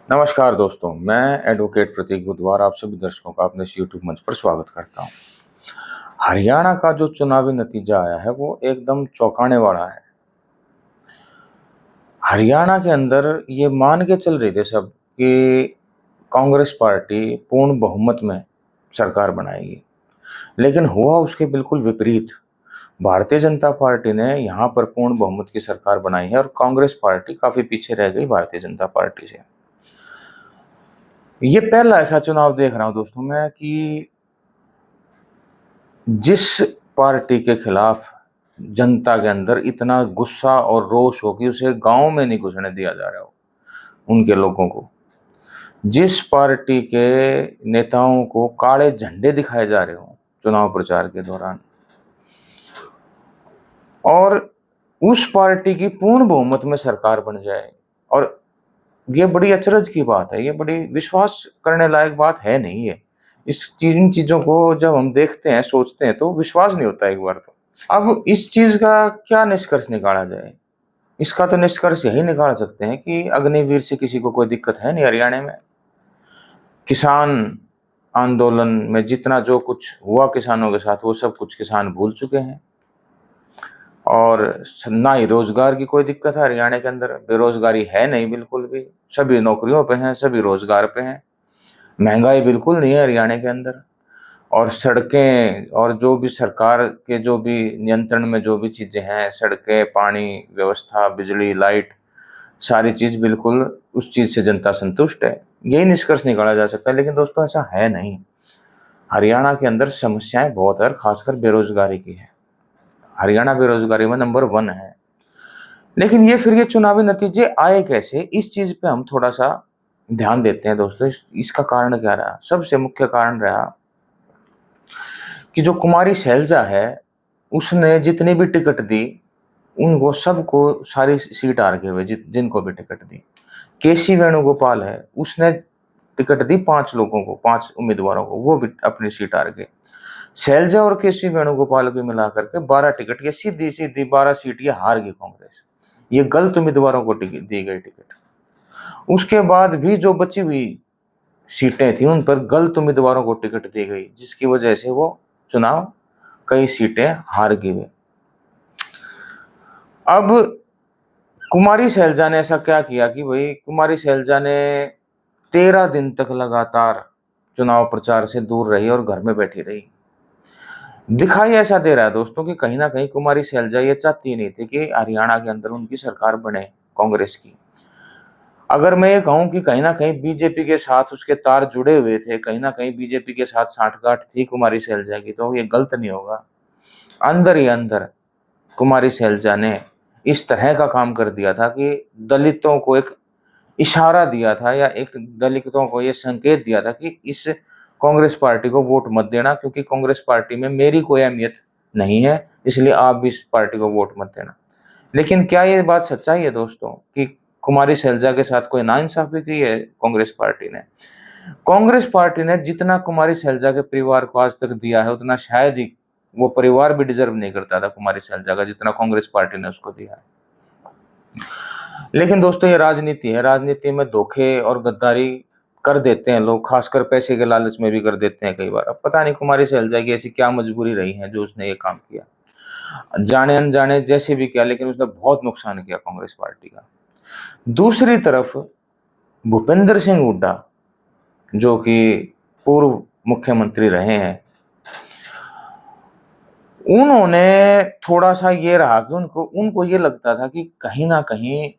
नमस्कार दोस्तों, मैं एडवोकेट प्रतीक बुधवार आप सभी दर्शकों का अपने इस यूट्यूब मंच पर स्वागत करता हूं। हरियाणा का जो चुनावी नतीजा आया है वो एकदम चौंकाने वाला है। हरियाणा के अंदर ये मान के चल रहे थे सब कि कांग्रेस पार्टी पूर्ण बहुमत में सरकार बनाएगी, लेकिन हुआ उसके बिल्कुल विपरीत। भारतीय जनता पार्टी ने यहाँ पर पूर्ण बहुमत की सरकार बनाई है और कांग्रेस पार्टी काफी पीछे रह गई भारतीय जनता पार्टी से। ये पहला ऐसा चुनाव देख रहा हूं दोस्तों मैं कि जिस पार्टी के खिलाफ जनता के अंदर इतना गुस्सा और रोष हो कि उसे गांव में नहीं घुसने दिया जा रहा हो, उनके लोगों को, जिस पार्टी के नेताओं को काले झंडे दिखाए जा रहे हो चुनाव प्रचार के दौरान, और उस पार्टी की पूर्ण बहुमत में सरकार बन जाए। और ये बड़ी अचरज की बात है, ये बड़ी विश्वास करने लायक बात है नहीं है। इन चीजों को जब हम देखते हैं, सोचते हैं, तो विश्वास नहीं होता एक बार तो। अब इस चीज का क्या निष्कर्ष निकाला जाए? इसका तो निष्कर्ष यही निकाल सकते हैं कि अग्निवीर से किसी को कोई दिक्कत है नहीं हरियाणा में। किसान आंदोलन में जितना जो कुछ हुआ किसानों के साथ, वो सब कुछ किसान भूल चुके हैं। और ना ही रोजगार की कोई दिक्कत है हरियाणा के अंदर, बेरोजगारी है नहीं बिल्कुल भी, सभी नौकरियों पे हैं, सभी रोजगार पे हैं। महंगाई बिल्कुल नहीं है हरियाणा के अंदर। और सड़कें और जो भी सरकार के जो भी नियंत्रण में जो भी चीजें हैं, सड़कें, पानी व्यवस्था, बिजली, लाइट, सारी चीज बिल्कुल, उस चीज से जनता संतुष्ट है। यही निष्कर्ष निकाला जा सकता है। लेकिन दोस्तों ऐसा है नहीं। हरियाणा के अंदर समस्याएं बहुत है और खासकर बेरोजगारी की है। हरियाणा बेरोजगारी में नंबर 1 है। लेकिन ये चुनावी नतीजे आए कैसे, इस चीज पे हम थोड़ा सा ध्यान देते हैं दोस्तों। इसका कारण क्या रहा? सबसे मुख्य कारण रहा कि जो कुमारी शैलजा है, उसने जितनी भी टिकट दी, उनको सबको सारी सीट हार गए हुए, जिनको भी टिकट दी। केसी वेणुगोपाल है, उसने टिकट दी 5 लोगों को, 5 उम्मीदवारों को, वो भी अपनी सीट हार गए। शैलजा और केसी वेणुगोपाल को मिलाकर के 12 टिकट, ये सीधी सीधी 12 सीट ये हार गई कांग्रेस। ये गलत उम्मीदवारों को दी गई टिकट। उसके बाद भी जो बची हुई सीटें थी, उन पर गलत उम्मीदवारों को टिकट दी गई, जिसकी वजह से वो चुनाव कई सीटें हार गए। अब कुमारी शैलजा ने ऐसा क्या किया कि भाई कुमारी शैलजा ने 13 दिन तक लगातार चुनाव प्रचार से दूर रही और घर में बैठी रही। दिखाई ऐसा दे रहा है दोस्तों कि कहीं ना कहीं कुमारी शैलजा ये चाहती नहीं थी कि हरियाणा के अंदर उनकी सरकार बने कांग्रेस की। अगर मैं ये कहूं कि कहीं ना कहीं बीजेपी के साथ उसके तार जुड़े हुए थे, कहीं ना कहीं बीजेपी के साथ सांठगांठ थी कुमारी शैलजा की, तो ये गलत नहीं होगा। अंदर ही अंदर कुमारी शैलजा ने इस तरह का काम कर दिया था कि दलितों को एक इशारा दिया था, या एक दलितों को ये संकेत दिया था कि इस कांग्रेस पार्टी को वोट मत देना, क्योंकि कांग्रेस पार्टी में मेरी कोई अहमियत नहीं है, इसलिए आप भी इस पार्टी को वोट मत देना। लेकिन क्या ये बात सच्चाई है दोस्तों कि कुमारी शैलजा के साथ कोई नाइंसाफी की है कांग्रेस पार्टी ने? कांग्रेस पार्टी ने जितना कुमारी शैलजा के परिवार को आज तक दिया है, उतना शायद ही वो परिवार भी डिजर्व नहीं करता था कुमारी शैलजा का, जितना कांग्रेस पार्टी ने उसको दिया है। लेकिन दोस्तों ये राजनीति है, राजनीति में धोखे और गद्दारी कर देते हैं लोग, खासकर पैसे के लालच में भी कर देते हैं कई बार। अब पता नहीं कुमारी शैलजा की ऐसी क्या मजबूरी रही है जो उसने ये काम किया, जाने अनजाने जैसे भी किया, लेकिन उसने बहुत नुकसान किया कांग्रेस पार्टी का। दूसरी तरफ भूपेंद्र सिंह हुड्डा, जो कि पूर्व मुख्यमंत्री रहे हैं, उन्होंने थोड़ा सा ये रहा कि उनको उनको ये लगता था कि कहीं ना कहीं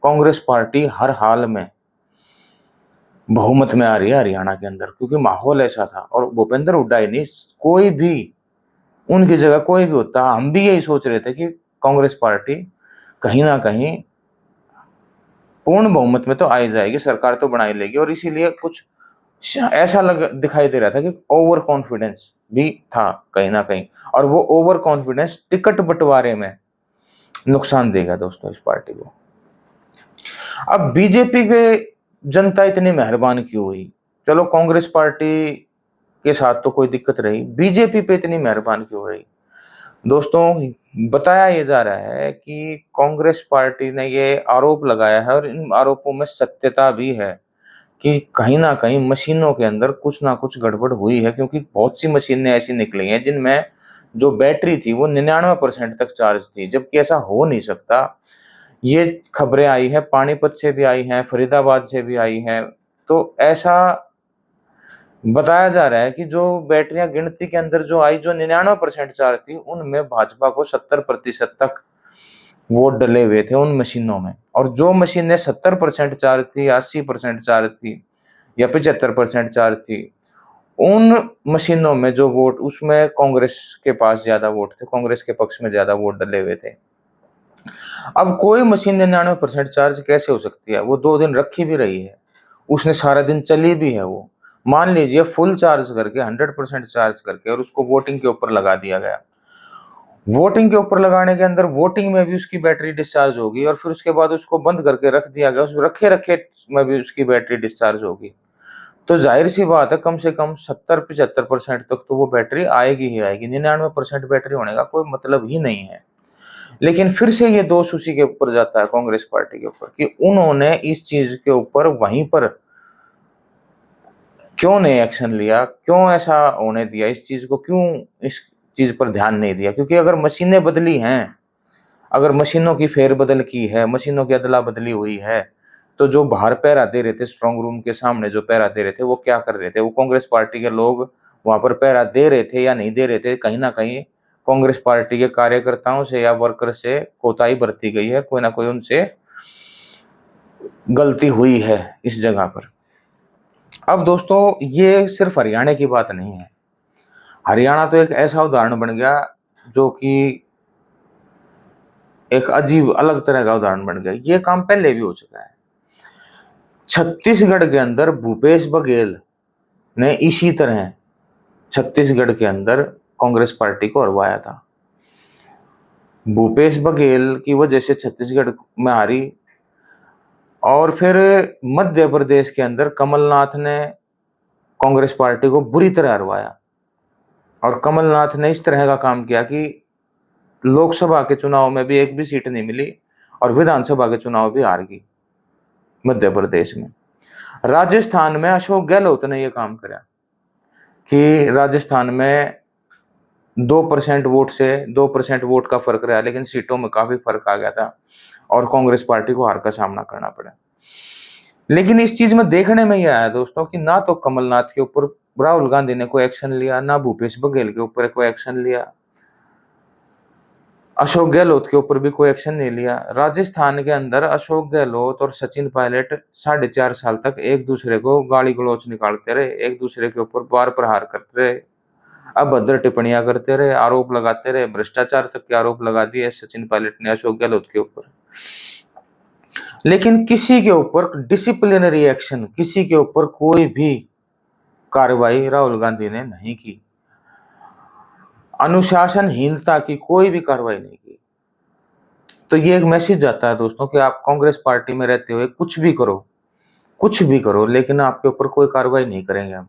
कांग्रेस पार्टी हर हाल में बहुमत में आ रही है हरियाणा के अंदर, क्योंकि माहौल ऐसा था। और भूपेंद्र हुड्डा ही नहीं, कोई भी उनकी जगह कोई भी होता, हम भी यही सोच रहे थे कि कांग्रेस पार्टी कहीं ना कहीं पूर्ण बहुमत में तो आ ही जाएगी, सरकार तो बना ही लेगी। और इसीलिए कुछ ऐसा दिखाई दे रहा था कि ओवर कॉन्फिडेंस भी था कहीं ना कहीं, और वो ओवर कॉन्फिडेंस टिकट बंटवारे में नुकसान देगा दोस्तों इस पार्टी को। अब बीजेपी पे जनता इतनी मेहरबान क्यों हुई? चलो कांग्रेस पार्टी के साथ तो कोई दिक्कत रही, बीजेपी पे इतनी मेहरबान क्यों रही? दोस्तों बताया ये जा रहा है कि कांग्रेस पार्टी ने ये आरोप लगाया है, और इन आरोपों में सत्यता भी है, कि कहीं ना कहीं मशीनों के अंदर कुछ ना कुछ गड़बड़ हुई है, क्योंकि बहुत सी मशीनें ऐसी निकली हैं जिनमें जो बैटरी थी वो 99% तक चार्ज थी, जबकि ऐसा हो नहीं सकता। ये खबरें आई है, पानीपत से भी आई हैं, फरीदाबाद से भी आई हैं। तो ऐसा बताया जा रहा है कि जो बैटरियां गिनती के अंदर जो आई, जो 99% चार्ज थी, उनमें भाजपा को 70% तक वोट डले हुए थे उन मशीनों में। और जो मशीनें 70% चार्ज थी, 80% चार्ज थी या 75% चार्ज थी, उन मशीनों में जो वोट, उसमें कांग्रेस के पास ज्यादा वोट थे, कांग्रेस के पक्ष में ज्यादा वोट डले हुए थे। अब कोई मशीन 99% चार्ज कैसे हो सकती है? वो 2 दिन रखी भी रही है, उसने सारा दिन चली भी है। वो मान लीजिए फुल चार्ज करके 100% चार्ज करके और उसको वोटिंग के ऊपर लगा दिया गया। वोटिंग के ऊपर लगाने के अंदर वोटिंग में भी उसकी बैटरी डिस्चार्ज होगी, और फिर उसके बाद उसको बंद करके रख दिया गया, उस रखे रखे में भी उसकी बैटरी डिस्चार्ज होगी। तो जाहिर सी बात है, कम से कम 70-75% तक तो वो बैटरी आएगी ही आएगी। 99% बैटरी होने का कोई मतलब ही नहीं है। लेकिन फिर से ये दोष उसी के ऊपर जाता है, कांग्रेस पार्टी के ऊपर, कि उन्होंने इस चीज के ऊपर वहीं पर क्यों नहीं एक्शन लिया, क्यों ऐसा होने दिया, इस चीज को क्यों, इस चीज पर ध्यान नहीं दिया। क्योंकि अगर मशीनें बदली हैं, अगर मशीनों की फेरबदल की है, मशीनों की अदला बदली हुई है, तो जो बाहर पहरा दे रहे थे, स्ट्रांग रूम के सामने जो पहरा दे रहे थे, वो क्या कर रहे थे? वो कांग्रेस पार्टी के लोग वहां पर पहरा दे रहे थे या नहीं दे रहे थे? कहीं ना कहीं कांग्रेस पार्टी के कार्यकर्ताओं से या वर्कर से कोताही बरती गई है, कोई ना कोई उनसे गलती हुई है इस जगह पर। अब दोस्तों, ये सिर्फ हरियाणा की बात नहीं है। हरियाणा तो एक ऐसा उदाहरण बन गया जो कि एक अजीब अलग तरह का उदाहरण बन गया। ये काम पहले भी हो चुका है। छत्तीसगढ़ के अंदर भूपेश बघेल ने इसी तरह छत्तीसगढ़ के अंदर कांग्रेस पार्टी को हरवाया था। भूपेश बघेल की वजह से छत्तीसगढ़ में हारी, और फिर मध्य प्रदेश के अंदर कमलनाथ ने कांग्रेस पार्टी को बुरी तरह हरवाया। और कमलनाथ ने इस तरह का काम किया कि लोकसभा के चुनाव में भी एक भी सीट नहीं मिली, और विधानसभा के चुनाव भी हार गई मध्य प्रदेश में। राजस्थान में अशोक गहलोत ने यह काम किया कि राजस्थान में 2% वोट का फर्क रहा, लेकिन सीटों में काफी फर्क आ गया था और कांग्रेस पार्टी को हार का सामना करना पड़ा। लेकिन इस चीज में देखने में यह आया दोस्तों कि ना तो कमलनाथ के ऊपर राहुल गांधी ने कोई एक्शन लिया, ना भूपेश बघेल के ऊपर कोई एक्शन लिया, अशोक गहलोत के ऊपर भी कोई एक्शन नहीं लिया। राजस्थान के अंदर अशोक गहलोत और सचिन पायलट 4.5 साल तक एक दूसरे को गाली गलौच निकालते रहे, एक दूसरे के ऊपर वार प्रहार करते रहे, अभद्र टिप्पणियां करते रहे, आरोप लगाते रहे, भ्रष्टाचार तक के आरोप लगा दिए सचिन पायलट ने अशोक गहलोत के ऊपर। लेकिन किसी के ऊपर डिसिप्लिनरी एक्शन, किसी के ऊपर कोई भी कार्रवाई राहुल गांधी ने नहीं की, अनुशासनहीनता की कोई भी कार्रवाई नहीं की। तो ये एक मैसेज जाता है दोस्तों कि आप कांग्रेस पार्टी में रहते हुए कुछ भी करो, कुछ भी करो, लेकिन आपके ऊपर कोई कार्रवाई नहीं करेंगे हम।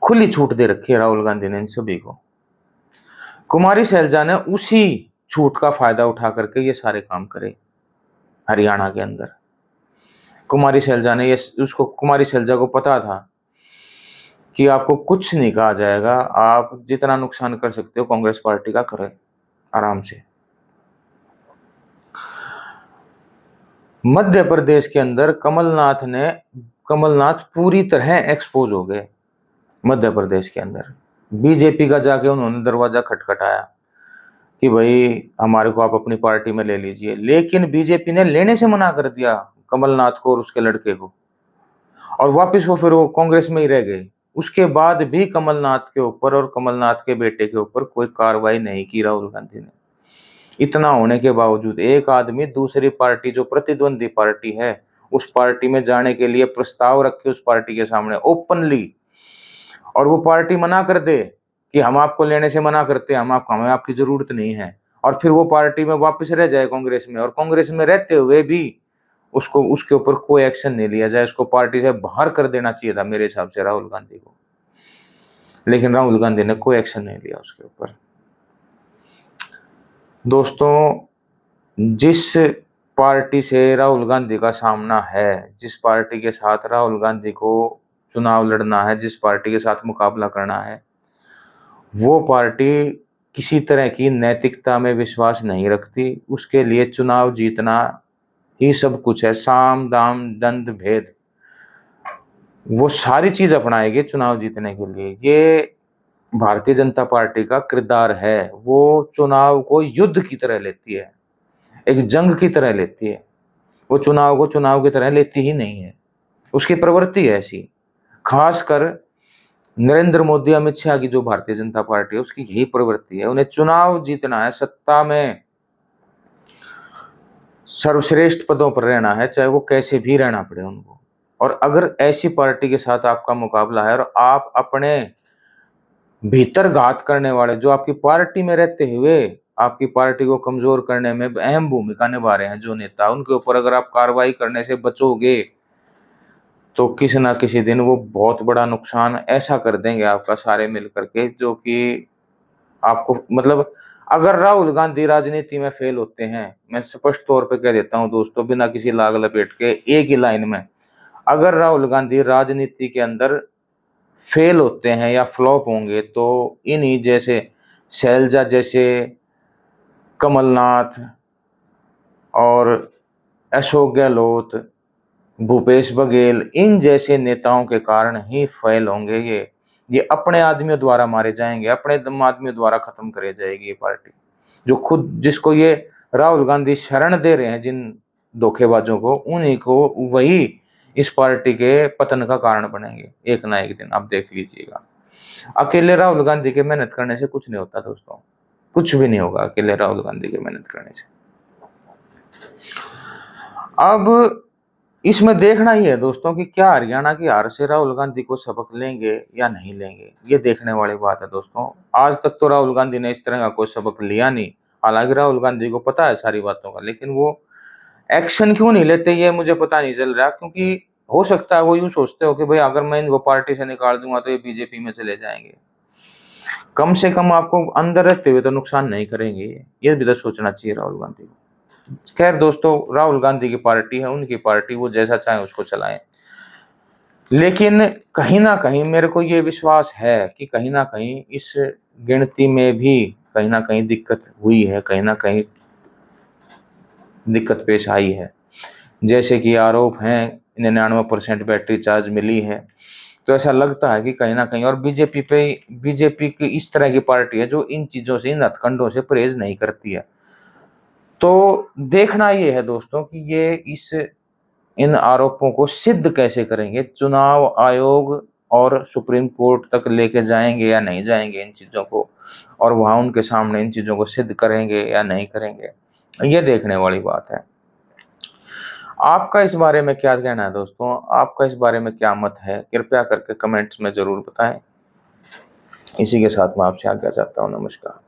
खुली छूट दे रखी है राहुल गांधी ने इन सभी को। कुमारी शैलजा ने उसी छूट का फायदा उठा करके ये सारे काम करे हरियाणा के अंदर। कुमारी शैलजा ने कुमारी शैलजा को पता था कि आपको कुछ नहीं कहा जाएगा, आप जितना नुकसान कर सकते हो कांग्रेस पार्टी का करें आराम से। मध्य प्रदेश के अंदर कमलनाथ पूरी तरह एक्सपोज हो गए। मध्य प्रदेश के अंदर बीजेपी का जाके उन्होंने दरवाजा खटखटाया कि भाई हमारे को आप अपनी पार्टी में ले लीजिए, लेकिन बीजेपी ने लेने से मना कर दिया कमलनाथ को और उसके लड़के को, और वापस वो फिर वो कांग्रेस में ही रह गए। उसके बाद भी कमलनाथ के ऊपर और कमलनाथ के बेटे के ऊपर कोई कार्रवाई नहीं की राहुल गांधी ने। इतना होने के बावजूद एक आदमी दूसरी पार्टी, जो प्रतिद्वंदी पार्टी है, उस पार्टी में जाने के लिए प्रस्ताव रखे उस पार्टी के सामने ओपनली, और वो पार्टी मना कर दे कि हम आपको लेने से मना करते हैं, हमें आपकी जरूरत नहीं है, और फिर वो पार्टी में वापस रह जाए कांग्रेस में, और कांग्रेस में रहते हुए भी उसको उसके ऊपर कोई एक्शन नहीं लिया जाए। उसको पार्टी से बाहर कर देना चाहिए था मेरे हिसाब से राहुल गांधी को, लेकिन राहुल गांधी ने कोई एक्शन नहीं लिया उसके ऊपर। दोस्तों, जिस पार्टी से राहुल गांधी का सामना है, जिस पार्टी के साथ राहुल गांधी को चुनाव लड़ना है, जिस पार्टी के साथ मुकाबला करना है, वो पार्टी किसी तरह की नैतिकता में विश्वास नहीं रखती। उसके लिए चुनाव जीतना ही सब कुछ है, साम दाम दंड भेद, वो सारी चीज अपनाएगी चुनाव जीतने के लिए। ये भारतीय जनता पार्टी का किरदार है। वो चुनाव को युद्ध की तरह लेती है, एक जंग की तरह लेती है। वो चुनाव को चुनाव की तरह लेती ही नहीं है, उसकी प्रवृत्ति है ऐसी। खासकर नरेंद्र मोदी, अमित शाह की जो भारतीय जनता पार्टी है, उसकी यही प्रवृत्ति है। उन्हें चुनाव जीतना है, सत्ता में सर्वश्रेष्ठ पदों पर रहना है, चाहे वो कैसे भी रहना पड़े उनको। और अगर ऐसी पार्टी के साथ आपका मुकाबला है और आप अपने भीतर घात करने वाले, जो आपकी पार्टी में रहते हुए आपकी पार्टी को कमजोर करने में अहम भूमिका निभा रहे हैं जो नेता, उनके ऊपर अगर आप कार्रवाई करने से बचोगे तो किसी ना किसी दिन वो बहुत बड़ा नुकसान ऐसा कर देंगे आपका, सारे मिल करके, जो कि आपको मतलब, अगर राहुल गांधी राजनीति में फेल होते हैं, मैं स्पष्ट तौर पे कह देता हूं दोस्तों, बिना किसी लाग लपेट के, एक ही लाइन में, अगर राहुल गांधी राजनीति के अंदर फेल होते हैं या फ्लॉप होंगे, तो इन्हीं जैसे शैलजा जैसे, कमलनाथ और अशोक गहलोत, भूपेश बघेल, इन जैसे नेताओं के कारण ही फेल होंगे। ये अपने आदमियों द्वारा मारे जाएंगे, अपने आदमियों द्वारा खत्म करे जाएगी ये पार्टी। जो खुद, जिसको ये राहुल गांधी शरण दे रहे हैं, जिन धोखेबाजों को, उन्हीं को वही इस पार्टी के पतन का कारण बनेंगे एक ना एक दिन, आप देख लीजिएगा। अकेले राहुल गांधी के मेहनत करने से कुछ नहीं होता दोस्तों, कुछ भी नहीं होगा अकेले राहुल गांधी के मेहनत करने से। अब इसमें देखना ही है दोस्तों कि क्या हरियाणा की हार से राहुल गांधी को सबक लेंगे या नहीं लेंगे, ये देखने वाली बात है दोस्तों। आज तक तो राहुल गांधी ने इस तरह का कोई सबक लिया नहीं। हालांकि राहुल गांधी को पता है सारी बातों का, लेकिन वो एक्शन क्यों नहीं लेते ये मुझे पता नहीं चल रहा। क्योंकि हो सकता है वो यूं सोचते हो कि भाई अगर मैं इनको पार्टी से निकाल दूंगा तो ये बीजेपी में चले जाएंगे, कम से कम आपको अंदर रहते हुए तो नुकसान नहीं करेंगे। ये भी तो सोचना चाहिए राहुल गांधी को। खैर दोस्तों, राहुल गांधी की पार्टी है, उनकी पार्टी, वो जैसा चाहे उसको चलाएं। लेकिन कहीं ना कहीं मेरे को ये विश्वास है कि कहीं ना कहीं इस गिनती में भी कहीं ना कहीं दिक्कत हुई है, कहीं ना कहीं दिक्कत पेश आई है। जैसे कि आरोप हैं 99% बैटरी चार्ज मिली है, तो ऐसा लगता है कि कहीं ना कहीं, और बीजेपी की इस तरह की पार्टी है जो इन चीज़ों से, इन हथकंडों से परहेज नहीं करती है। तो देखना ये है दोस्तों कि ये इन आरोपों को सिद्ध कैसे करेंगे, चुनाव आयोग और सुप्रीम कोर्ट तक लेके जाएंगे या नहीं जाएंगे इन चीज़ों को, और वहाँ उनके सामने इन चीज़ों को सिद्ध करेंगे या नहीं करेंगे, ये देखने वाली बात है। आपका इस बारे में क्या कहना है दोस्तों, आपका इस बारे में क्या मत है, कृपया करके कमेंट्स में ज़रूर बताएं। इसी के साथ मैं आपसे आज्ञा चाहता हूँ। नमस्कार।